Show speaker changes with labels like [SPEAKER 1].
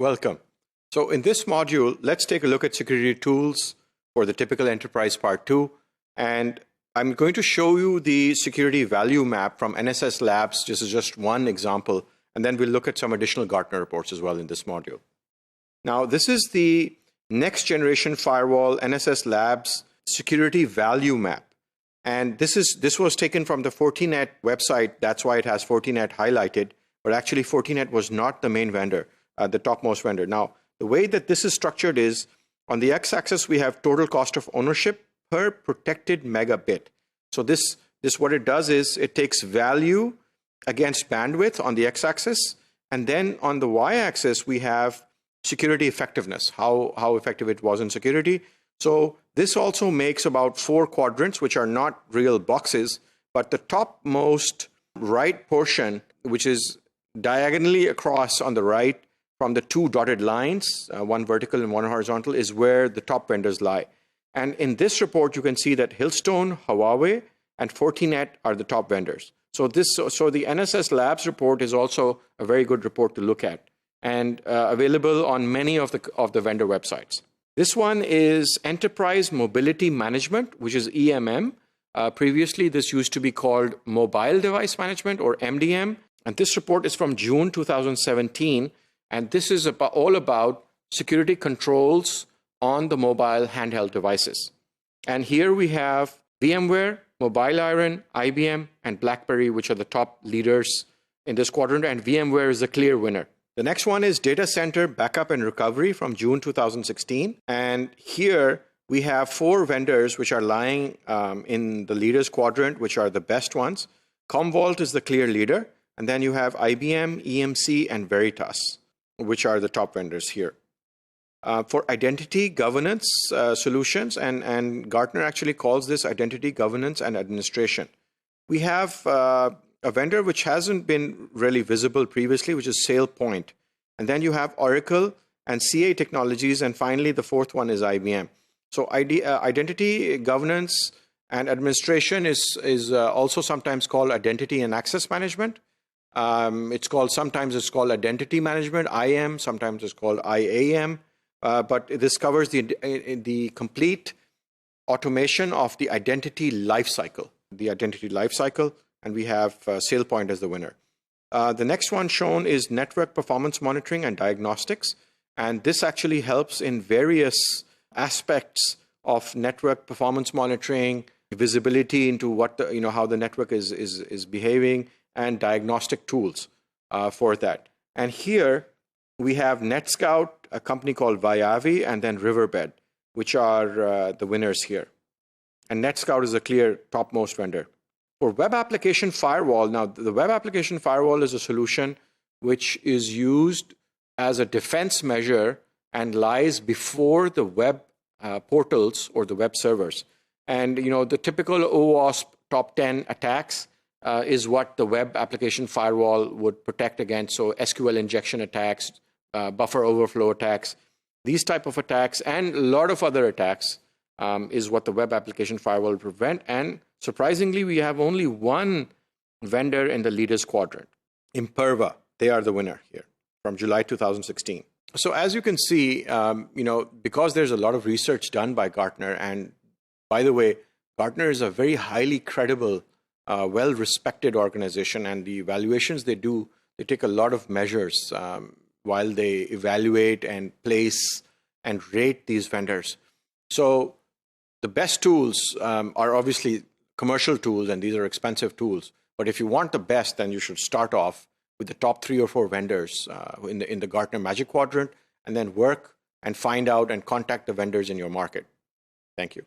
[SPEAKER 1] Welcome. So in this module, let's take a look at security tools for the typical enterprise part 2. And I'm going to show you the security value map from NSS Labs. This is just one example. And then we'll look at some additional Gartner reports as well in this module. Now, this is the next generation firewall NSS Labs security value map. And this was taken from the Fortinet website. That's why it has Fortinet highlighted. But actually, Fortinet was not the main vendor, the topmost vendor. Now, the way that this is structured is on the x-axis, we have total cost of ownership per protected megabit. So this what it does is it takes value against bandwidth on the x-axis. And then on the y-axis, we have security effectiveness, how effective it was in security. So this also makes about 4 quadrants, which are not real boxes, but the topmost right portion, which is diagonally across on the right from the 2 dotted lines, one vertical and one horizontal, is where the top vendors lie. And in this report, you can see that Hillstone, Huawei, and Fortinet are the top vendors. So the NSS Labs report is also a very good report to look at and available on many of the vendor websites. This one is Enterprise Mobility Management, which is EMM. Previously, this used to be called Mobile Device Management, or MDM. And this report is from June 2017. And this is all about security controls on the mobile handheld devices. And here we have VMware, MobileIron, IBM, and BlackBerry, which are the top leaders in this quadrant. And VMware is the clear winner. The next one is Data Center Backup and Recovery from June 2016. And here we have 4 vendors which are lying in the leaders quadrant, which are the best ones. Commvault is the clear leader. And then you have IBM, EMC, and Veritas, which are the top vendors here. For identity governance solutions, and Gartner actually calls this identity governance and administration. We have a vendor which hasn't been really visible previously, which is SailPoint. And then you have Oracle and CA Technologies, and finally the 4th one is IBM. So identity governance and administration is also sometimes called identity and access management. Sometimes it's called identity management, IAM, sometimes it's called IAM. But this covers the complete automation of the identity lifecycle. And we have SailPoint as the winner. The next one shown is Network Performance Monitoring and Diagnostics. And this actually helps in various aspects of network performance monitoring, visibility into how the network is behaving, and diagnostic tools for that. And here we have NetScout, a company called Viavi, and then Riverbed, which are the winners here. And NetScout is a clear topmost vendor. For Web Application Firewall, now the Web Application Firewall is a solution which is used as a defense measure and lies before the web portals or the web servers. And the typical OWASP top 10 attacks is what the Web Application Firewall would protect against. So SQL injection attacks, buffer overflow attacks, these type of attacks, and a lot of other attacks is what the Web Application Firewall will prevent. And surprisingly, we have only one vendor in the leaders quadrant, Imperva. They are the winner here from July 2016. So as you can see, because there's a lot of research done by Gartner, and by the way, Gartner is a very highly credible, well-respected organization, and the evaluations they do, they take a lot of measures while they evaluate and place and rate these vendors. So the best tools are obviously commercial tools, and these are expensive tools. But if you want the best, then you should start off with the top 3 or 4 vendors in the Gartner Magic Quadrant, and then work and find out and contact the vendors in your market. Thank you.